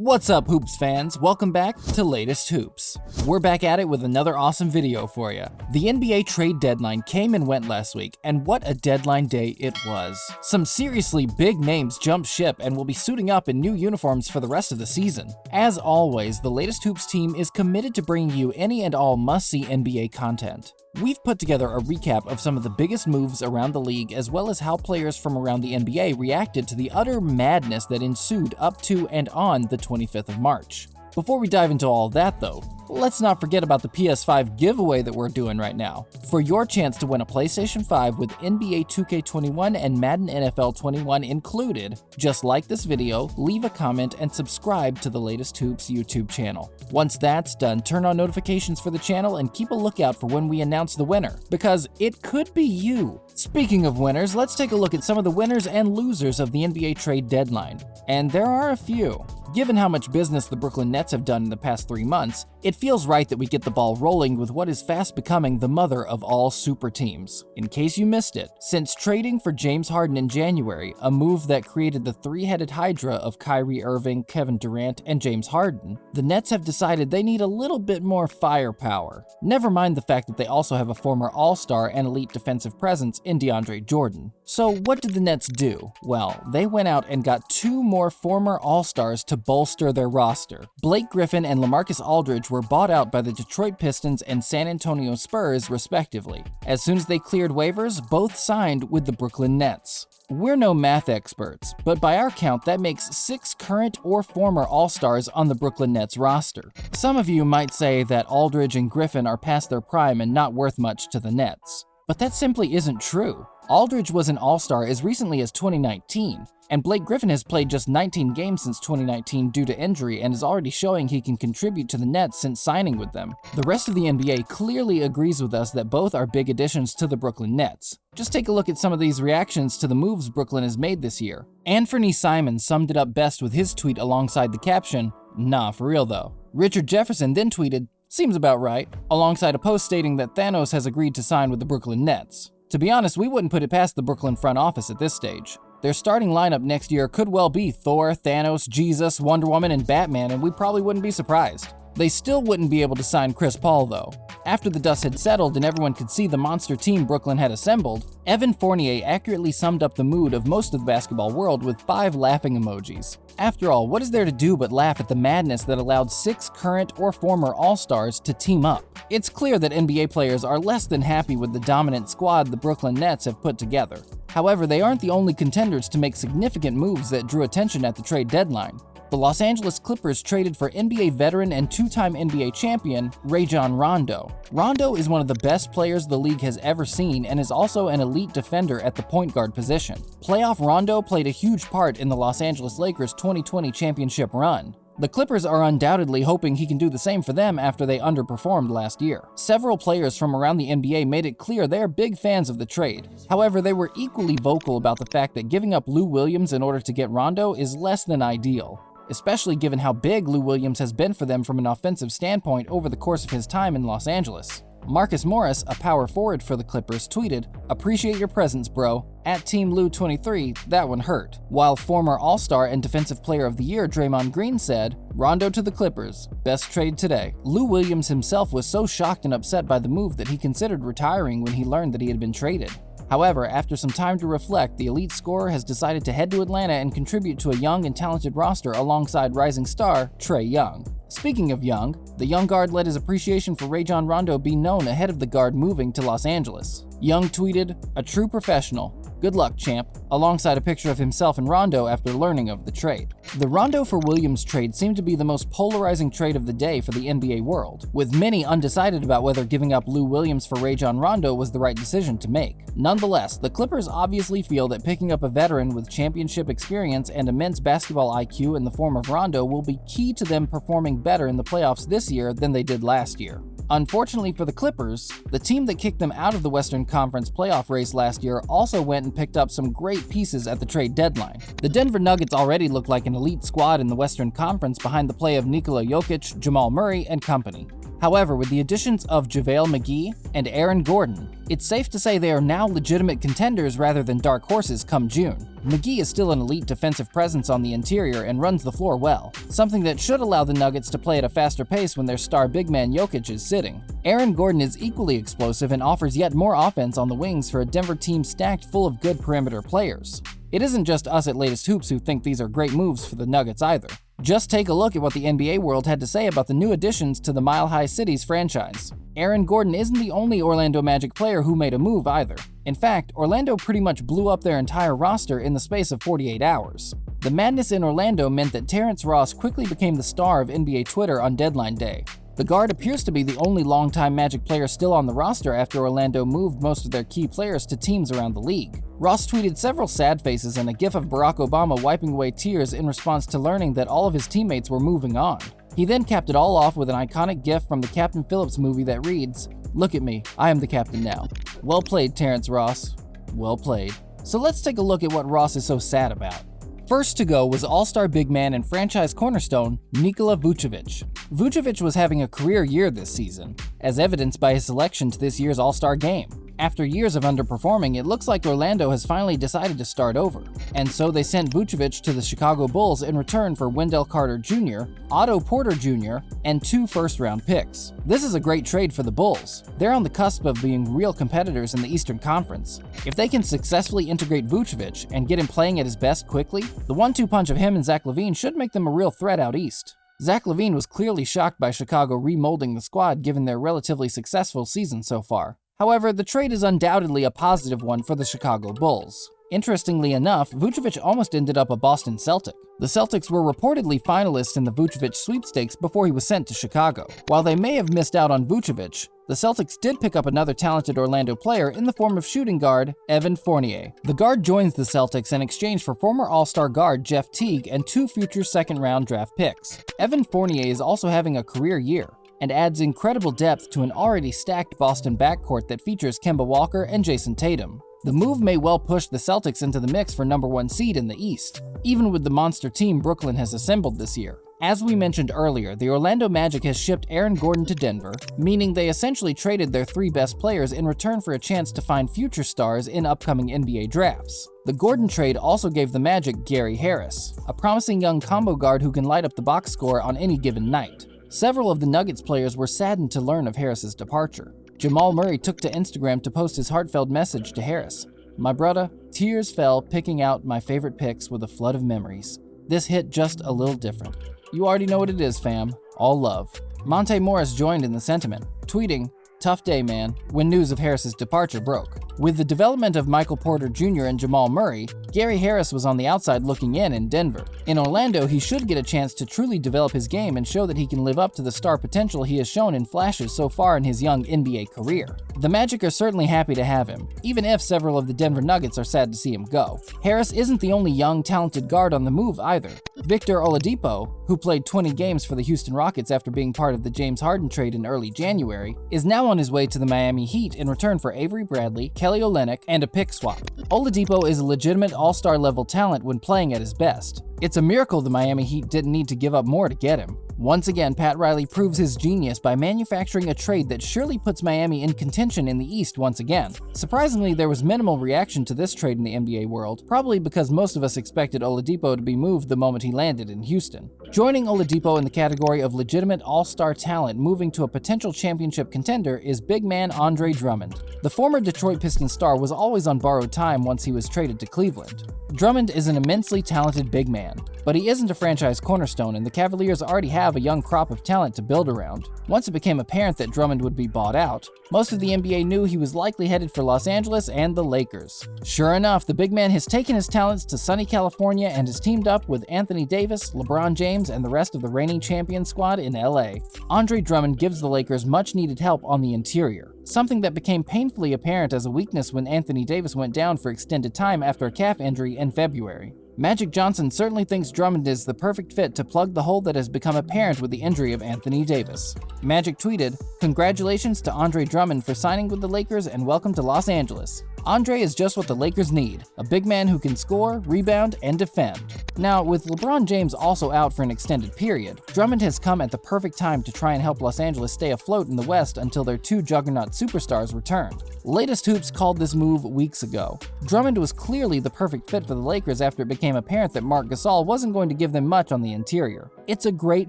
What's up, Hoops fans? Welcome back to Latest Hoops. We're back at it with another awesome video for you. The NBA trade deadline came and went last week, and what a deadline day it was. Some seriously big names jumped ship and will be suiting up in new uniforms for the rest of the season. As always, the Latest Hoops team is committed to bringing you any and all must-see NBA content. We've put together a recap of some of the biggest moves around the league, as well as how players from around the NBA reacted to the utter madness that ensued up to and on the 25th of March. Before we dive into all that though, let's not forget about the PS5 giveaway that we're doing right now. For your chance to win a PlayStation 5 with NBA 2K21 and Madden NFL 21 included, just like this video, leave a comment, and subscribe to the Latest Hoops YouTube channel. Once that's done, turn on notifications for the channel and keep a lookout for when we announce the winner, because it could be you. Speaking of winners, let's take a look at some of the winners and losers of the NBA trade deadline. And there are a few. Given how much business the Brooklyn Nets have done in the past 3 months, it feels right that we get the ball rolling with what is fast becoming the mother of all super teams. In case you missed it, since trading for James Harden in January, a move that created the three-headed hydra of Kyrie Irving, Kevin Durant, and James Harden, the Nets have decided they need a little bit more firepower. Never mind the fact that they also have a former All-Star and elite defensive presence in DeAndre Jordan. So what did the Nets do? Well, they went out and got 2 more former All-Stars to bolster their roster. Blake Griffin and LaMarcus Aldridge were bought out by the Detroit Pistons and San Antonio Spurs, respectively. As soon as they cleared waivers, both signed with the Brooklyn Nets. We're no math experts, but by our count, that makes 6 current or former All-Stars on the Brooklyn Nets roster. Some of you might say that Aldridge and Griffin are past their prime and not worth much to the Nets. But that simply isn't true. Aldridge was an All-Star as recently as 2019, and Blake Griffin has played just 19 games since 2019 due to injury and is already showing he can contribute to the Nets since signing with them. The rest of the NBA clearly agrees with us that both are big additions to the Brooklyn Nets. Just take a look at some of these reactions to the moves Brooklyn has made this year. Anthony Simon summed it up best with his tweet alongside the caption, "Nah, for real though." Richard Jefferson then tweeted, "Seems about right," alongside a post stating that Thanos has agreed to sign with the Brooklyn Nets. To be honest, we wouldn't put it past the Brooklyn front office at this stage. Their starting lineup next year could well be Thor, Thanos, Jesus, Wonder Woman, and Batman, and we probably wouldn't be surprised. They still wouldn't be able to sign Chris Paul though. After the dust had settled and everyone could see the monster team Brooklyn had assembled, Evan Fournier accurately summed up the mood of most of the basketball world with 5 laughing emojis. After all, what is there to do but laugh at the madness that allowed 6 current or former All-Stars to team up? It's clear that NBA players are less than happy with the dominant squad the Brooklyn Nets have put together. However, they aren't the only contenders to make significant moves that drew attention at the trade deadline. The Los Angeles Clippers traded for NBA veteran and 2-time NBA champion Rajon Rondo. Rondo is one of the best players the league has ever seen and is also an elite defender at the point guard position. Playoff Rondo played a huge part in the Los Angeles Lakers' 2020 championship run. The Clippers are undoubtedly hoping he can do the same for them after they underperformed last year. Several players from around the NBA made it clear they're big fans of the trade. However, they were equally vocal about the fact that giving up Lou Williams in order to get Rondo is less than ideal, especially given how big Lou Williams has been for them from an offensive standpoint over the course of his time in Los Angeles. Marcus Morris, a power forward for the Clippers, tweeted, "Appreciate your presence, bro. At Team Lou 23, that one hurt." While former All-Star and Defensive Player of the Year Draymond Green said, "Rondo to the Clippers. Best trade today." Lou Williams himself was so shocked and upset by the move that he considered retiring when he learned that he had been traded. However, after some time to reflect, the elite scorer has decided to head to Atlanta and contribute to a young and talented roster alongside rising star Trae Young. Speaking of Young, the young guard let his appreciation for Rajon Rondo be known ahead of the guard moving to Los Angeles. Young tweeted, "A true professional. Good luck, champ," alongside a picture of himself and Rondo after learning of the trade. The Rondo for Williams trade seemed to be the most polarizing trade of the day for the NBA world, with many undecided about whether giving up Lou Williams for Rajon Rondo was the right decision to make. Nonetheless, the Clippers obviously feel that picking up a veteran with championship experience and immense basketball IQ in the form of Rondo will be key to them performing better in the playoffs this year than they did last year. Unfortunately for the Clippers, the team that kicked them out of the Western Conference playoff race last year also went and picked up some great pieces at the trade deadline. The Denver Nuggets already look like an elite squad in the Western Conference behind the play of Nikola Jokic, Jamal Murray, and company. However, with the additions of JaVale McGee and Aaron Gordon, it's safe to say they are now legitimate contenders rather than dark horses come June. McGee is still an elite defensive presence on the interior and runs the floor well, something that should allow the Nuggets to play at a faster pace when their star big man Jokic is sitting. Aaron Gordon is equally explosive and offers yet more offense on the wings for a Denver team stacked full of good perimeter players. It isn't just us at Latest Hoops who think these are great moves for the Nuggets either. Just take a look at what the NBA world had to say about the new additions to the Mile High Cities franchise. Aaron Gordon isn't the only Orlando Magic player who made a move either. In fact, Orlando pretty much blew up their entire roster in the space of 48 hours. The madness in Orlando meant that Terrence Ross quickly became the star of NBA Twitter on deadline day. The guard appears to be the only longtime Magic player still on the roster after Orlando moved most of their key players to teams around the league. Ross tweeted several sad faces and a gif of Barack Obama wiping away tears in response to learning that all of his teammates were moving on. He then capped it all off with an iconic gif from the Captain Phillips movie that reads, "Look at me, I am the captain now." Well played, Terrence Ross. Well played. So let's take a look at what Ross is so sad about. First to go was all-star big man and franchise cornerstone Nikola Vucevic. Vucevic was having a career year this season, as evidenced by his selection to this year's All-Star game. After years of underperforming, it looks like Orlando has finally decided to start over, and so they sent Vucevic to the Chicago Bulls in return for Wendell Carter Jr., Otto Porter Jr., and 2 first-round picks. This is a great trade for the Bulls. They're on the cusp of being real competitors in the Eastern Conference. If they can successfully integrate Vucevic and get him playing at his best quickly, the 1-2 punch of him and Zach LaVine should make them a real threat out east. Zach LaVine was clearly shocked by Chicago remolding the squad given their relatively successful season so far. However, the trade is undoubtedly a positive one for the Chicago Bulls. Interestingly enough, Vucevic almost ended up a Boston Celtic. The Celtics were reportedly finalists in the Vucevic sweepstakes before he was sent to Chicago. While they may have missed out on Vucevic, the Celtics did pick up another talented Orlando player in the form of shooting guard Evan Fournier. The guard joins the Celtics in exchange for former All-Star guard Jeff Teague and 2 future second-round draft picks. Evan Fournier is also having a career year and adds incredible depth to an already stacked Boston backcourt that features Kemba Walker and Jason Tatum. The move may well push the Celtics into the mix for #1 seed in the East, even with the monster team Brooklyn has assembled this year. As we mentioned earlier, the Orlando Magic has shipped Aaron Gordon to Denver, meaning they essentially traded their 3 best players in return for a chance to find future stars in upcoming NBA drafts. The Gordon trade also gave the Magic Gary Harris, a promising young combo guard who can light up the box score on any given night. Several of the Nuggets players were saddened to learn of Harris's departure. Jamal Murray took to Instagram to post his heartfelt message to Harris. "My brother, tears fell picking out my favorite picks with a flood of memories. This hit just a little different." You already know what it is, fam. All love. Monte Morris joined in the sentiment, tweeting, "Tough day, man," when news of Harris's departure broke. With the development of Michael Porter Jr. and Jamal Murray, Gary Harris was on the outside looking in Denver. In Orlando, he should get a chance to truly develop his game and show that he can live up to the star potential he has shown in flashes so far in his young NBA career. The Magic are certainly happy to have him, even if several of the Denver Nuggets are sad to see him go. Harris isn't the only young, talented guard on the move either. Victor Oladipo, who played 20 games for the Houston Rockets after being part of the James Harden trade in early January, is now on his way to the Miami Heat in return for Avery Bradley, Kelly Olynyk, and a pick swap. Oladipo is a legitimate all-star level talent when playing at his best. It's a miracle the Miami Heat didn't need to give up more to get him. Once again, Pat Riley proves his genius by manufacturing a trade that surely puts Miami in contention in the East once again. Surprisingly, there was minimal reaction to this trade in the NBA world, probably because most of us expected Oladipo to be moved the moment he landed in Houston. Joining Oladipo in the category of legitimate all-star talent moving to a potential championship contender is big man Andre Drummond. The former Detroit Pistons star was always on borrowed time once he was traded to Cleveland. Drummond is an immensely talented big man, but he isn't a franchise cornerstone, and the Cavaliers already have a young crop of talent to build around. Once it became apparent that Drummond would be bought out, most of the NBA knew he was likely headed for Los Angeles and the Lakers. Sure enough, the big man has taken his talents to sunny California and has teamed up with Anthony Davis, LeBron James, and the rest of the reigning champion squad in LA. Andre Drummond gives the Lakers much-needed help on the interior, something that became painfully apparent as a weakness when Anthony Davis went down for extended time after a calf injury in February. Magic Johnson certainly thinks Drummond is the perfect fit to plug the hole that has become apparent with the injury of Anthony Davis. Magic tweeted, "Congratulations to Andre Drummond for signing with the Lakers and welcome to Los Angeles. Andre is just what the Lakers need, a big man who can score, rebound, and defend. Now, with LeBron James also out for an extended period, Drummond has come at the perfect time to try and help Los Angeles stay afloat in the West until their two juggernaut superstars returned. Latest Hoops called this move weeks ago. Drummond was clearly the perfect fit for the Lakers after it became apparent that Marc Gasol wasn't going to give them much on the interior. It's a great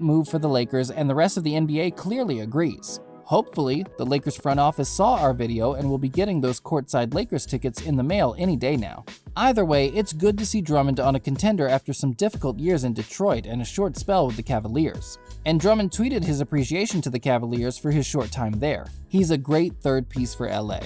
move for the Lakers, and the rest of the NBA clearly agrees. Hopefully, the Lakers front office saw our video and will be getting those courtside Lakers tickets in the mail any day now. Either way, it's good to see Drummond on a contender after some difficult years in Detroit and a short spell with the Cavaliers. And Drummond tweeted his appreciation to the Cavaliers for his short time there. He's a great third piece for LA.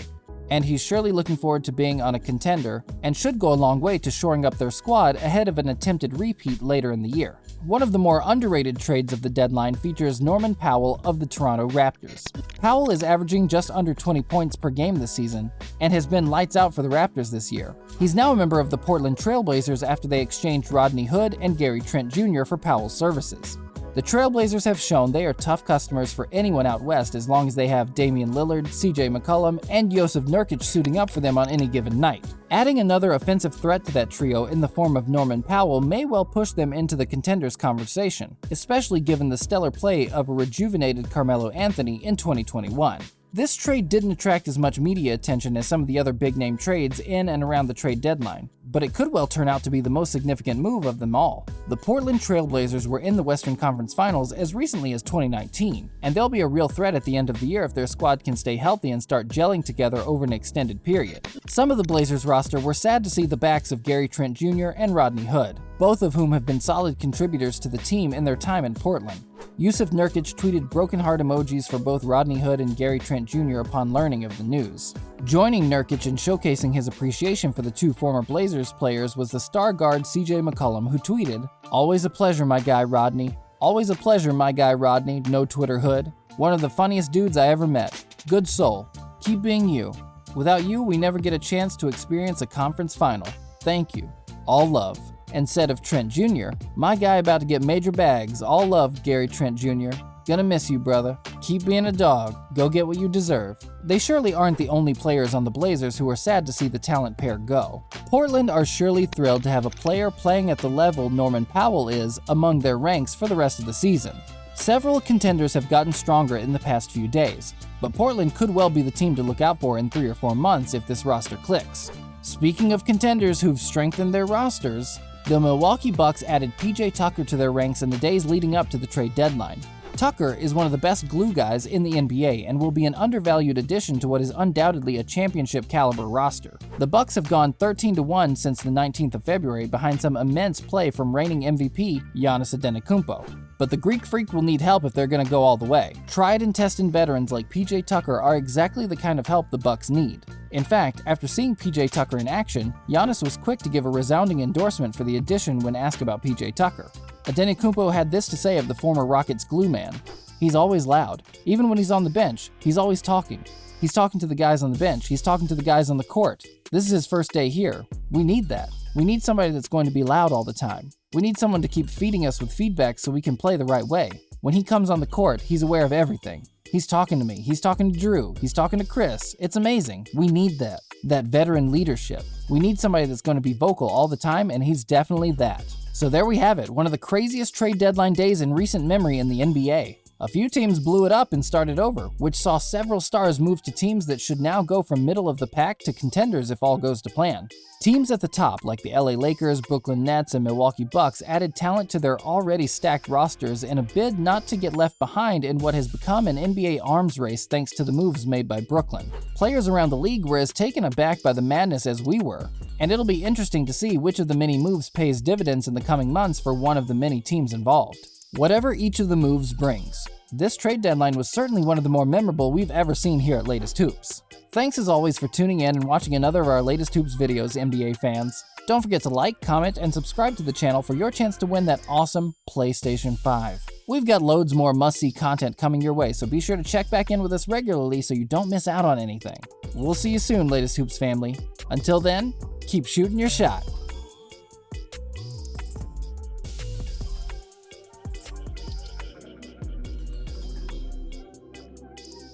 And he's surely looking forward to being on a contender and should go a long way to shoring up their squad ahead of an attempted repeat later in the year. One of the more underrated trades of the deadline features Norman Powell of the Toronto Raptors. Powell is averaging just under 20 points per game this season and has been lights out for the Raptors this year. He's now a member of the Portland Trail Blazers after they exchanged Rodney Hood and Gary Trent Jr. for Powell's services. The Trailblazers have shown they are tough customers for anyone out west as long as they have Damian Lillard, CJ McCollum, and Jusuf Nurkic suiting up for them on any given night. Adding another offensive threat to that trio in the form of Norman Powell may well push them into the contenders conversation, especially given the stellar play of a rejuvenated Carmelo Anthony in 2021. This trade didn't attract as much media attention as some of the other big-name trades in and around the trade deadline, but it could well turn out to be the most significant move of them all. The Portland Trail Blazers were in the Western Conference Finals as recently as 2019, and they'll be a real threat at the end of the year if their squad can stay healthy and start gelling together over an extended period. Some of the Blazers roster were sad to see the backs of Gary Trent Jr. and Rodney Hood, both of whom have been solid contributors to the team in their time in Portland. Jusuf Nurkic tweeted broken heart emojis for both Rodney Hood and Gary Trent Jr. upon learning of the news. Joining Nurkic in showcasing his appreciation for the two former Blazers players was the star guard CJ McCollum, who tweeted, "Always a pleasure, my guy Rodney. Always a pleasure, my guy Rodney, no Twitter hood. One of the funniest dudes I ever met. Good soul. Keep being you. Without you, we never get a chance to experience a conference final. Thank you. All love." And said of Trent Jr., "My guy about to get major bags. All love, Gary Trent Jr. Gonna miss you, brother. Keep being a dog. Go get what you deserve." They surely aren't the only players on the Blazers who are sad to see the talent pair go. Portland are surely thrilled to have a player playing at the level Norman Powell is among their ranks for the rest of the season. Several contenders have gotten stronger in the past few days, but Portland could well be the team to look out for in 3 or 4 months if this roster clicks. Speaking of contenders who've strengthened their rosters, the Milwaukee Bucks added PJ Tucker to their ranks in the days leading up to the trade deadline. Tucker is one of the best glue guys in the NBA and will be an undervalued addition to what is undoubtedly a championship caliber roster. The Bucks have gone 13-1 since the 19th of February behind some immense play from reigning MVP Giannis Antetokounmpo. But the Greek Freak will need help if they're going to go all the way. Tried and tested veterans like PJ Tucker are exactly the kind of help the Bucks need. In fact, after seeing PJ Tucker in action, Giannis was quick to give a resounding endorsement for the addition when asked about PJ Tucker. Antetokounmpo had this to say of the former Rockets glue man: "He's always loud. Even when he's on the bench, he's always talking. He's talking to the guys on the bench. He's talking to the guys on the court. This is his first day here. We need that. We need somebody that's going to be loud all the time. We need someone to keep feeding us with feedback so we can play the right way. When he comes on the court, he's aware of everything. He's talking to me. He's talking to Drew. He's talking to Chris. It's amazing. We need that. That veteran leadership. We need somebody that's going to be vocal all the time, and he's definitely that." So there we have it, one of the craziest trade deadline days in recent memory in the NBA. A few teams blew it up and started over, which saw several stars move to teams that should now go from middle of the pack to contenders if all goes to plan. Teams at the top, like the LA Lakers, Brooklyn Nets, and Milwaukee Bucks, added talent to their already stacked rosters in a bid not to get left behind in what has become an NBA arms race thanks to the moves made by Brooklyn. Players around the league were as taken aback by the madness as we were, and it'll be interesting to see which of the many moves pays dividends in the coming months for one of the many teams involved. Whatever each of the moves brings, this trade deadline was certainly one of the more memorable we've ever seen here at Latest Hoops. Thanks as always for tuning in and watching another of our Latest Hoops videos, NBA fans. Don't forget to like, comment, and subscribe to the channel for your chance to win that awesome PlayStation 5. We've got loads more must-see content coming your way, so be sure to check back in with us regularly so you don't miss out on anything. We'll see you soon, Latest Hoops family. Until then, keep shooting your shot.